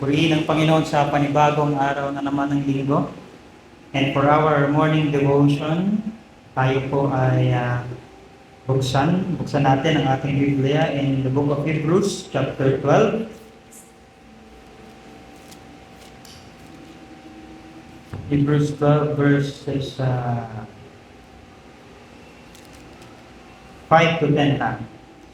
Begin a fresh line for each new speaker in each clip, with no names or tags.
Purihin ang Panginoon sa panibagong araw na naman ng linggo. And for our morning devotion, tayo po ay buksan natin ang ating Biblia in the book of Hebrews, chapter 12. Hebrews 12 verses 5 to 10 lang.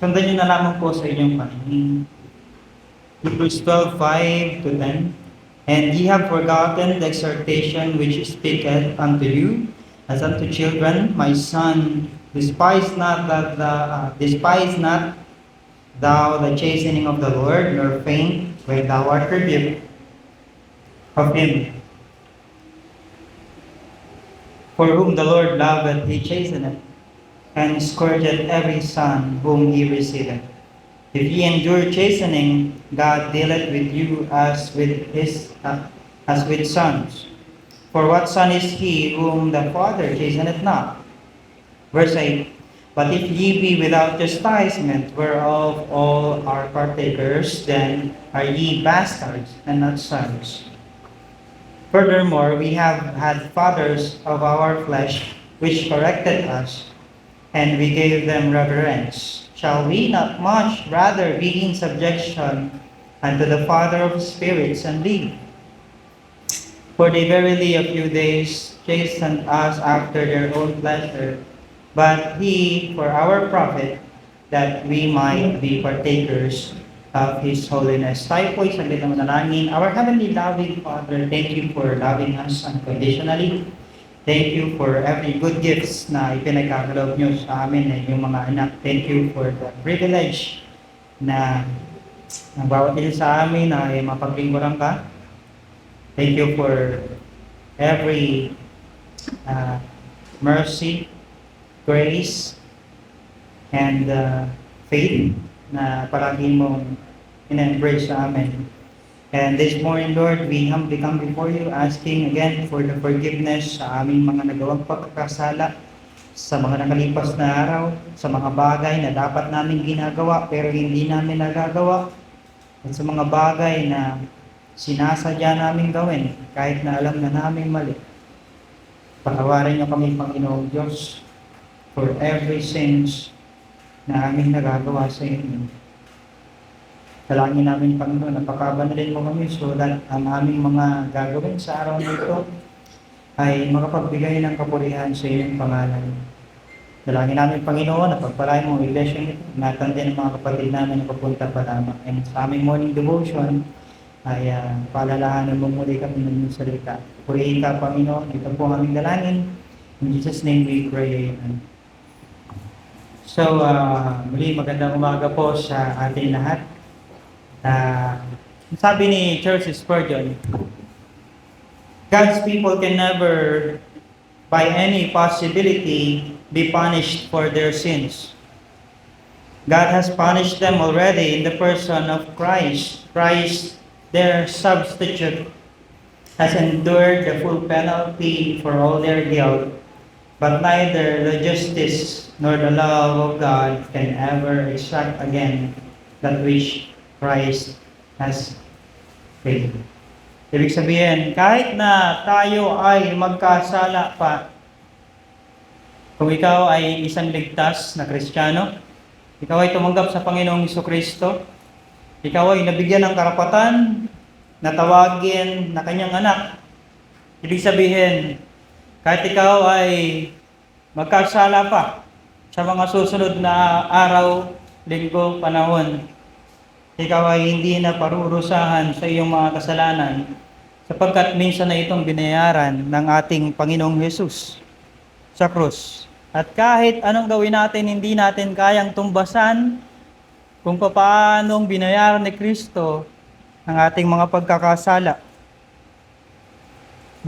Sundan nyo na lamang po sa inyong paningin. Hebrews 12, 5 to 10. And ye have forgotten the exhortation which speaketh unto you, as unto children, my son, despise not thou the chastening of the Lord, nor faint when thou art rebuked of him. For whom the Lord loveth, he chasteneth, and scourgeth every son whom he receiveth. If ye endure chastening, God dealeth with you as with sons. For what son is he whom the Father chasteneth not? Verse 8. But if ye be without chastisement, whereof all are partakers, then are ye bastards and not sons. Furthermore, we have had fathers of our flesh, which corrected us, and we gave them reverence. Shall we not much rather be in subjection unto the Father of spirits and live? For they verily a few days chastened us after their own pleasure, but he for our profit, that we might be partakers of his holiness. Tayo po isang na manalangin. Our heavenly loving Father, thank you for loving us unconditionally. Thank you for every good gifts na ipinagkakaloob nyo sa amin na inyong mga anak. Thank you for the privilege na ang bawat isa sa amin ay mapaglingkuran ka. Thank you for every mercy, grace, and faith na palagi mong in-embrace sa amin. And this morning, Lord, we humbly come before you asking again for the forgiveness sa aming mga nagawang pagkakasala, sa mga nakalipas na araw, sa mga bagay na dapat namin ginagawa pero hindi namin nagagawa, at sa mga bagay na sinasadya namin gawin kahit na alam na namin mali. Patawarin niyo kami, Panginoong Diyos, for every sins na aming nagagawa sa inyo. Dalangin namin, Panginoon, napakabanalin mo kami so that ang aming mga gagawin sa araw na ito ay makapagbigay ng kapurihan sa iyong pangalan. Dalangin namin, Panginoon, na pagpalain mo ang iglesia nito, natan din ang mga kapatid namin na papunta pa lamang. And sa aming morning devotion ay paalalahanan mo muli kami ng iyong salita. Purihin ka, Panginoon, ito po ang aming dalangin. In Jesus' name we pray. Amen. So, muli magandang umaga po sa ating lahat. Sabi ni Charles Spurgeon, God's people can never, by any possibility, be punished for their sins. God has punished them already in the person of Christ. Christ, their substitute, has endured the full penalty for all their guilt, but neither the justice nor the love of God can ever exact again that which Christ has paid. Ibig sabihin, kahit na tayo ay magkasala pa, kung ikaw ay isang ligtas na Kristiyano, ikaw ay tumanggap sa Panginoong Jesucristo, ikaw ay nabigyan ng karapatan na tawagin na kanyang anak. Ibig sabihin, kahit ikaw ay magkasala pa sa mga susunod na araw, linggo, panahon, ikaw ay hindi na parurusahan sa iyong mga kasalanan sapagkat minsan na itong binayaran ng ating Panginoong Hesus sa krus. At kahit anong gawin natin, hindi natin kayang tumbasan kung paanong binayaran ni Kristo ang ating mga pagkakasala.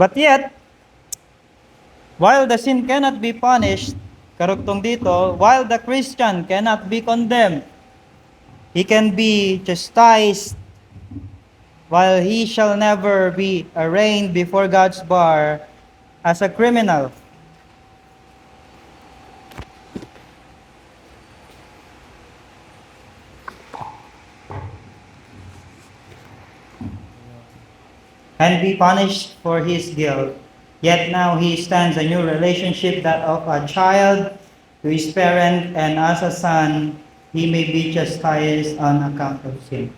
But yet, while the sin cannot be punished, karugtong dito, while the Christian cannot be condemned, he can be chastised, while he shall never be arraigned before God's bar as a criminal. and be punished for his guilt. Yet now he stands a new relationship, that of a child to his parent, and as a son, he may be chastised on account of sin.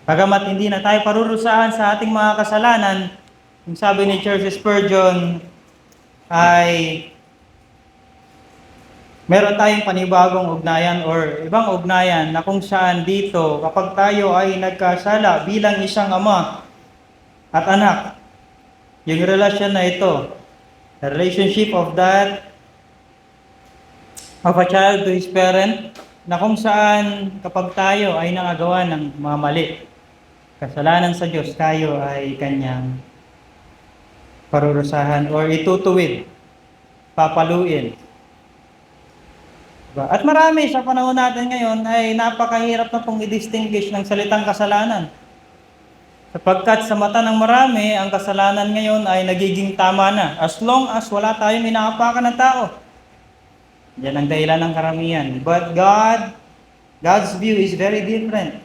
Bagamat hindi na tayo parurusahan sa ating mga kasalanan, yung sabi ni Charles Spurgeon ay meron tayong panibagong ugnayan or ibang ugnayan na kung saan dito kapag tayo ay nagkasala bilang isang ama at anak, yung relasyon na ito, the relationship of a child to his parent, na kung saan kapag tayo ay nakagawa ng mga mali, kasalanan sa Diyos, tayo ay kanyang parurusahan or itutuwid, papaluin. Diba? At marami sa panahon natin ngayon ay napakahirap na pong i-distinguish ng salitang kasalanan. Sapagkat sa mata ng marami, ang kasalanan ngayon ay nagiging tama na. As long as wala tayong inaapakan ng tao. Yan ang dahilan ng karamihan. But God's view is very different.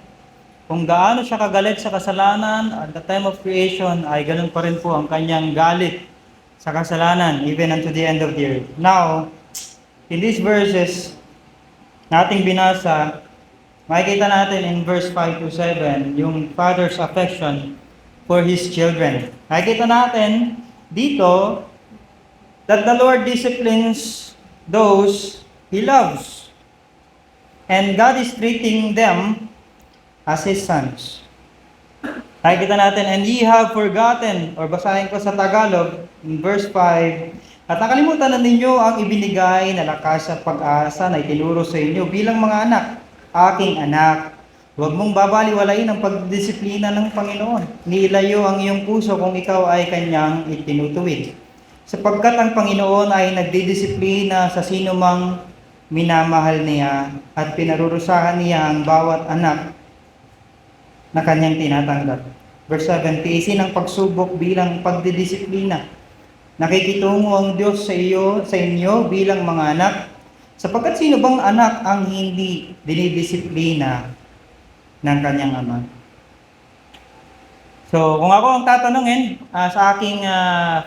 Kung gaano siya kagalit sa kasalanan at the time of creation, ay ganun pa rin po ang kanyang galit sa kasalanan, even unto the end of the earth. Now, in these verses nating binasa, makikita natin in verse 5 to 7 yung father's affection for his children. Makikita natin dito that the Lord disciplines those He loves. And God is treating them as His sons. Makikita natin, and ye have forgotten, or basahin ko sa Tagalog, in verse 5, at nakalimutan na ninyo ang ibinigay na lakas at pag-asa na itinuro sa inyo bilang mga anak. Aking anak, huwag mong babaliwalain ang pagdisiplina ng Panginoon. Nilayo ang iyong puso kung ikaw ay kanyang itinutuwid. Sapagkat ang Panginoon ay nagdidisiplina sa sino mang minamahal niya at pinarurusahan niya ang bawat anak na kanyang tinatanggap. Verse 7, tiisin ang pagsubok bilang pagdidisiplina. Nakikitungo ang Diyos sa inyo bilang mga anak, sapagkat sino bang anak ang hindi dinidisiplina ng kanyang ama? So, kung ako ang tatanungin, sa aking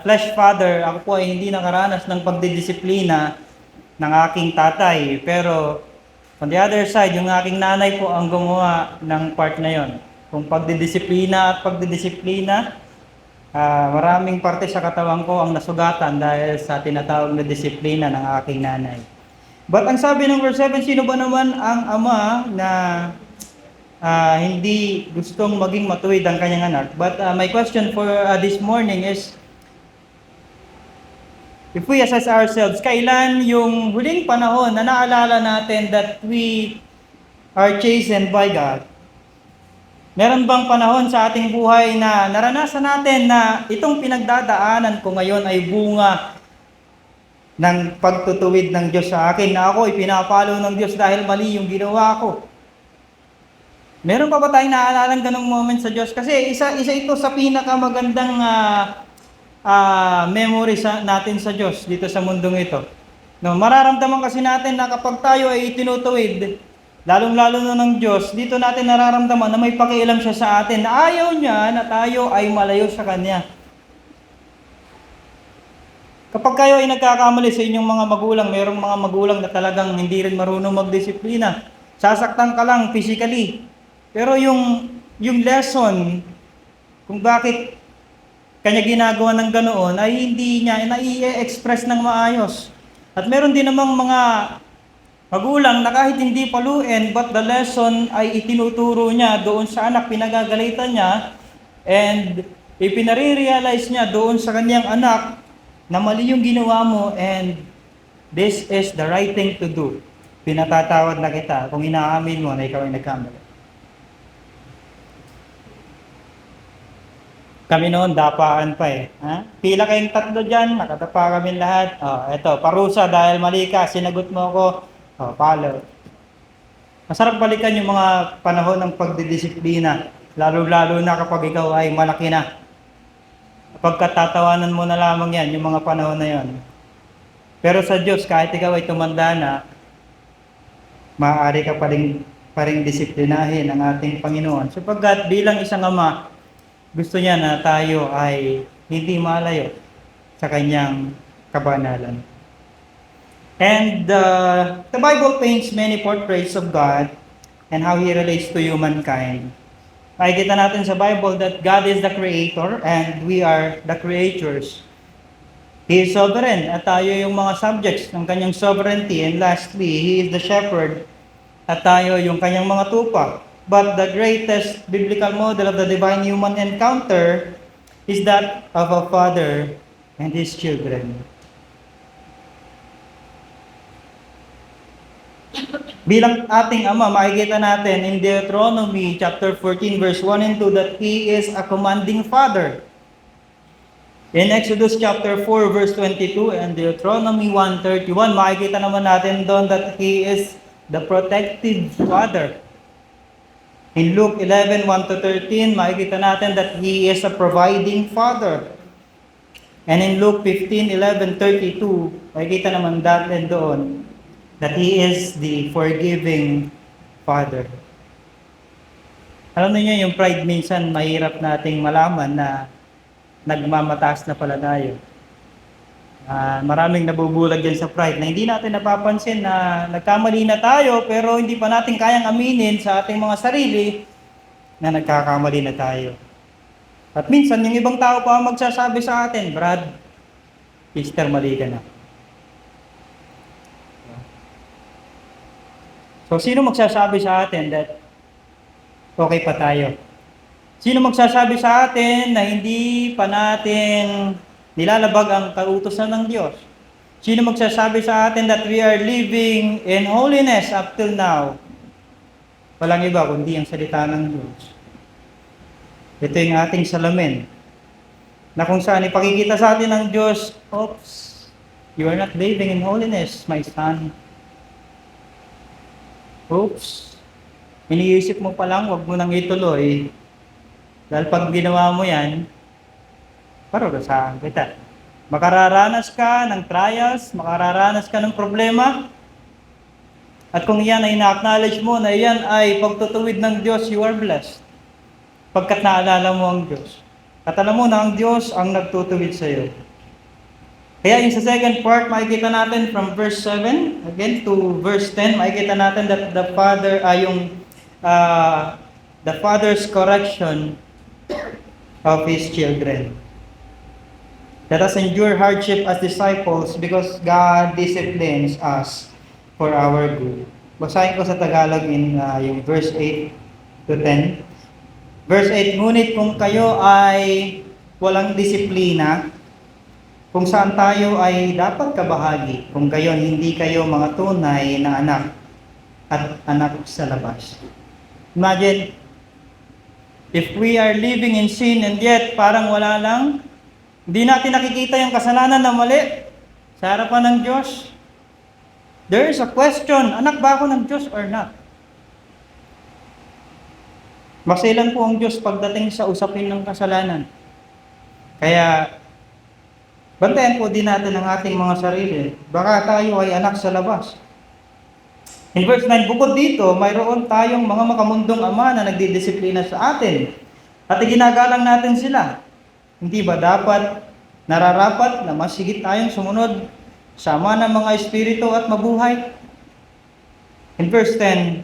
flesh father, ako po ay hindi nakaranas ng pagdidisiplina ng aking tatay. Pero, on the other side, yung aking nanay po ang gumawa ng part na yon. Kung pagdidisiplina at pagdidisiplina, maraming parte sa katawan ko ang nasugatan dahil sa tinatawag na disiplina ng aking nanay. But ang sabi ng verse 7, sino ba naman ang ama na hindi gustong maging matuwid ang kanyang anak? But my question for this morning is, if we assess ourselves, kailan yung huling panahon na naalala natin that we are chastened by God? Meron bang panahon sa ating buhay na naranasan natin na itong pinagdadaanan ko ngayon ay bunga ng pagtutuwid ng Diyos sa akin, na ako ay pinapalo ng Diyos dahil mali yung ginawa ko? Meron pa ba tayong naalalang ganong moment sa Diyos? Kasi isa ito sa pinakamagandang memory natin sa Diyos dito sa mundong ito. No, mararamdaman kasi natin na kapag tayo ay tinutuwid, lalong-lalo na ng Diyos, dito natin nararamdaman na may pakialam siya sa atin, na ayaw niya na tayo ay malayo sa Kanya. Kapag kayo ay nagkakamali sa inyong mga magulang, mayroong mga magulang na talagang hindi rin marunong magdisiplina. Sasaktan ka lang physically. Pero yung lesson, kung bakit kanya ginagawa ng ganoon, ay hindi niya na-i-express ng maayos. At meron din namang mga magulang na kahit hindi paluin, but the lesson ay itinuturo niya doon sa anak, pinagagalitan niya, and ipinare-realize niya doon sa kanyang anak na mali yung ginawa mo, and this is the right thing to do. Pinatatawad na kita kung inaamin mo na ikaw ay nagkamali. Kami noon, dapaan pa eh. Ha? Pila kayong tatlo dyan, nakatapa kami lahat. Eto, parusa dahil mali ka, sinagot mo ako. Palo. Masarap balikan yung mga panahon ng pagdidisiplina, lalo-lalo na kapag ikaw ay malaki na. Pagkatatawanan mo na lamang yan, yung mga panahon na yan. Pero sa Diyos, kahit ikaw ay tumanda na, maaari ka pa rin disiplinahin ang ating Panginoon. Sapagkat bilang isang ama, Gusto niya na tayo ay hindi malayo sa kanyang kabanalan. And the Bible paints many portraits of God and how He relates to humankind. Makikita natin sa Bible that God is the Creator and we are the creatures. He is sovereign at tayo yung mga subjects ng kanyang sovereignty. And lastly, He is the shepherd at tayo yung kanyang mga tupa. But the greatest biblical model of the divine human encounter is that of a father and his children. Bilang ating Ama, makikita natin in Deuteronomy chapter 14 verse 1 and 2 that He is a commanding Father. In Exodus chapter 4 verse 22 and Deuteronomy 1:31, makikita naman natin doon that He is the protective Father. In Luke 11:1-13, makikita natin that He is a providing Father. And in Luke 15:11-32, makikita naman natin doon that He is the forgiving Father. Alam niyo yung pride minsan mahirap nating malaman na nagmamataas na pala tayo. Maraming nabubulag yan sa pride na hindi natin napapansin na nagkamali na tayo pero hindi pa natin kayang aminin sa ating mga sarili na nagkakamali na tayo. At minsan yung ibang tao pa magsasabi sa atin, Brad, sister, mali ka na. So sino magsasabi sa atin that okay pa tayo? Sino magsasabi sa atin na hindi pa natin nilalabag ang kautusan ng Diyos? Sino magsasabi sa atin that we are living in holiness up till now? Walang iba kundi ang salita ng Diyos. Ito yung ating salamin. Na kung saan ipakikita sa atin ng Diyos, oops, you are not living in holiness, my son. Oops, iniisip mo pa lang, wag mo nang ituloy. Dahil pag ginawa mo yan, parurusahan kita. Makararanas ka ng trials, makararanas ka ng problema. At kung yan ay na-acknowledge mo na yan ay pagtutuwid ng Diyos, you are blessed. Pagkat naalala mo ang Diyos. At alam mo na ang Diyos ang nagtutuwid sa iyo. Kaya yung sa second part, makikita natin from verse 7 again to verse 10, makikita natin that the Father the Father's correction of His children. Let us endure hardship as disciples because God disciplines us for our good. Basahin ko sa Tagalog in yung verse 8-10. Verse 8, ngunit kung kayo ay walang disiplina, kung saan tayo ay dapat kabahagi, kung gayon hindi kayo mga tunay na anak at anak sa labas. Imagine, if we are living in sin and yet parang wala lang, hindi natin nakikita yung kasalanan na mali sa harapan ng Diyos. There is a question, anak ba ako ng Diyos or not? Maselan po ang Diyos pagdating sa usapin ng kasalanan. Kaya, bantayan po din natin ang ating mga sarili. Baka tayo ay anak sa labas. In verse 9, bukod dito, mayroon tayong mga makamundong ama na nagdidisiplina sa atin. At ginagalang natin sila. Hindi ba dapat, nararapat na mas higit tayong sumunod sa ama ng mga espiritu at mabuhay? In verse 10,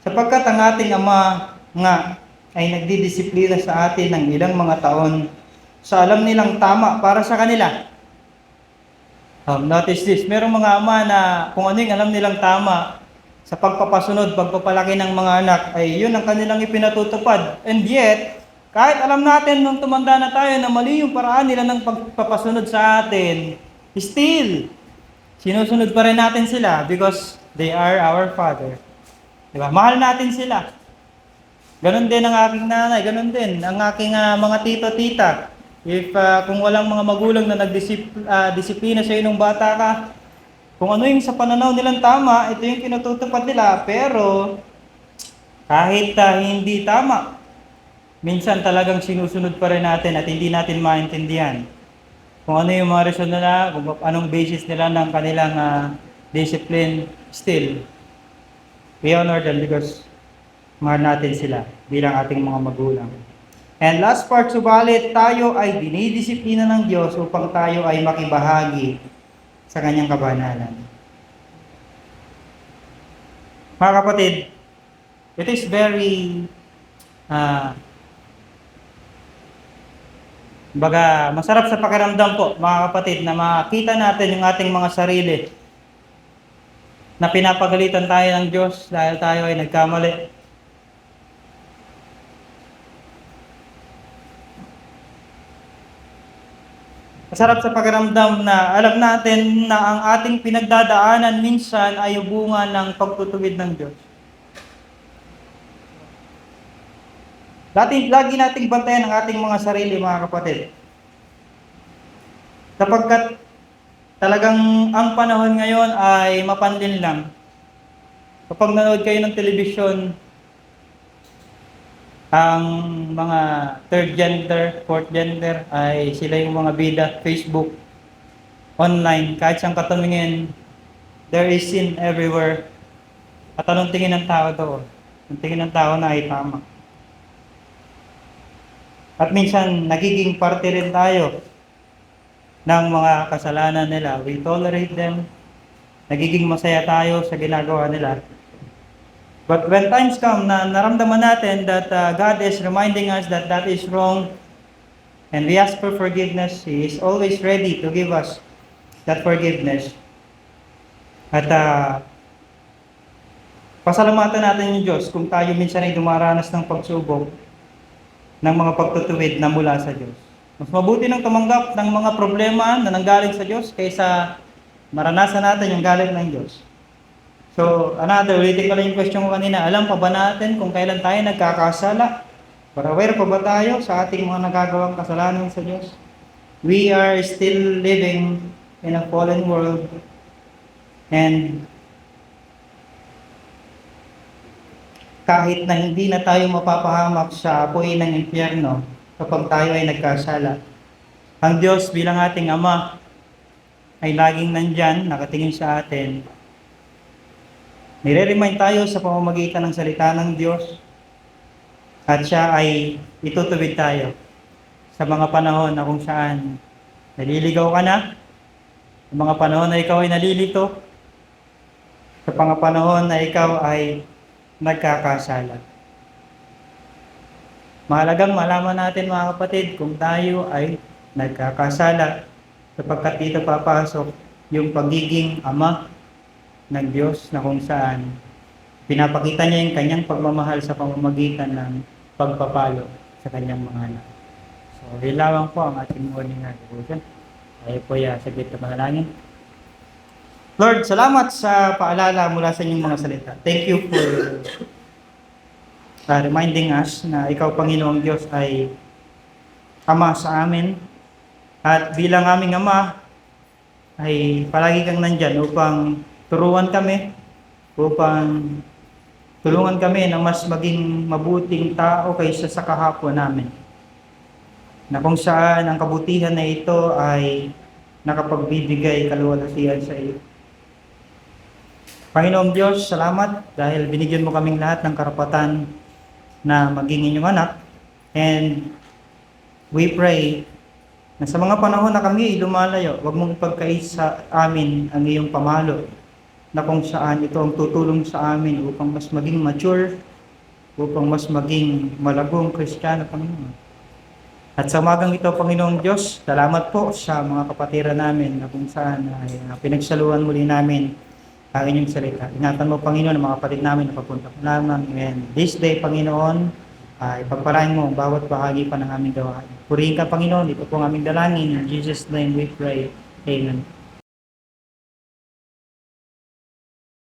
sapagkat ang ating ama nga ay nagdidisiplina sa atin ng ilang mga taon sa alam nilang tama para sa kanila. Notice this, merong mga ama na kung ano yung alam nilang tama sa pagpapasunod, pagpapalaki ng mga anak, ay yun ang kanilang ipinatutupad. And yet, kahit alam natin nung tumanda na tayo na mali yung paraan nila ng pagpapasunod sa atin, still, sinusunod pa rin natin sila because they are our Father. Diba? Mahal natin sila. Ganon din ang aking nanay, ganon din ang aking mga tito-tita. If kung walang mga magulang na nagdisiplina sa inong bata ka, kung ano yung sa pananaw nilang tama, ito yung kinatutupad nila, pero kahit hindi tama, minsan talagang sinusunod pa rin natin at hindi natin maintindihan kung ano yung mga reason nila, kung anong basis nila ng kanilang discipline. Still, we honor them because mahal natin sila bilang ating mga magulang. And last part, subalit tayo ay dinidisiplina ng Diyos upang tayo ay makibahagi sa kanyang kabanalan. Mga kapatid, it is very masarap sa pakiramdam po, mga kapatid, na makita natin yung ating mga sarili na pinapagalitan tayo ng Diyos dahil tayo ay nagkamali. Masarap sa pakiramdam na alam natin na ang ating pinagdadaanan minsan ay bunga ng pagtutuwid ng Diyos. Lagi nating bantayan ang ating mga sarili, mga kapatid. Sapagkat talagang ang panahon ngayon ay mapanlin lang. Kapag nanood kayo ng telebisyon, ang mga third gender, fourth gender ay sila yung mga bida, Facebook, online, kahit siyang katumingin, there is sin everywhere. At anong tingin ng tao doon? Ang tingin ng tao na ay tama. At minsan, nagiging parte rin tayo ng mga kasalanan nila. We tolerate them. Nagiging masaya tayo sa ginagawa nila. But when times come na naramdaman natin that God is reminding us that that is wrong and we ask for forgiveness, He is always ready to give us that forgiveness. At pasalamatan natin yung Diyos kung tayo minsan ay dumaranas ng pagsubok ng mga pagtutuwid na mula sa Diyos. Mas mabuti nang tumanggap ng mga problema na nanggaling sa Diyos kaysa maranasan natin yung galit ng Diyos. So, ulitin ko lang yung question ko kanina. Alam pa ba natin kung kailan tayo nagkakasala? Aware pa ba tayo sa ating mga nagagawang kasalanan sa Diyos? We are still living in a fallen world. And kahit na hindi na tayo mapapahamak sa apoy ng impyerno kapag tayo ay nagkasala, ang Diyos bilang ating Ama ay laging nandyan, nakatingin sa atin. Nire-remind tayo sa pamamagitan ng salita ng Diyos at siya ay itutuwid tayo sa mga panahon na kung saan naliligaw ka na, sa mga panahon na ikaw ay nalilito, sa mga panahon na ikaw ay nagkakasala. Mahalagang malaman natin, mga kapatid, kung tayo ay nagkakasala, sapagkat dito papasok yung pagiging ama ng Diyos na kung saan pinapakita niya yung kanyang pagmamahal sa pamamagitan ng pagpapalo sa kanyang mga anak. So, yun lamang po ang ating morning devotion. Tayo po saglit na manalangin. Lord, salamat sa paalala mula sa inyong mga salita. Thank you for reminding us na ikaw, Panginoong Diyos, ay Ama sa amin. At bilang aming Ama, ay palagi kang nandyan upang tulungan kami na mas maging mabuting tao kaysa sa kahapon namin. Na kung saan ang kabutihan na ito ay nakapagbibigay kaluwalhatian sa iyo. Panginoong Diyos, salamat dahil binigyan mo kaming lahat ng karapatan na maging inyong anak. And we pray na sa mga panahon na kami ay lumalayo, huwag mong ipagkait sa amin ang iyong pamalo, na kung saan ito ang tutulong sa amin upang mas maging mature, upang mas maging malagong Kristiyano, Panginoon. At sa umagang ito, Panginoong Diyos, salamat po sa mga kapatiran namin na kung saan ay pinagsaluhan muli namin ang inyong salita. Ingatan mo, Panginoon, ang mga kapatid namin na papunta po lamang. And this day, Panginoon, ay pagpalain mo bawat bahagi pa ng aming gawain. Purihin ka, Panginoon, ito po ang aming dalangin. In Jesus' name we pray. Amen.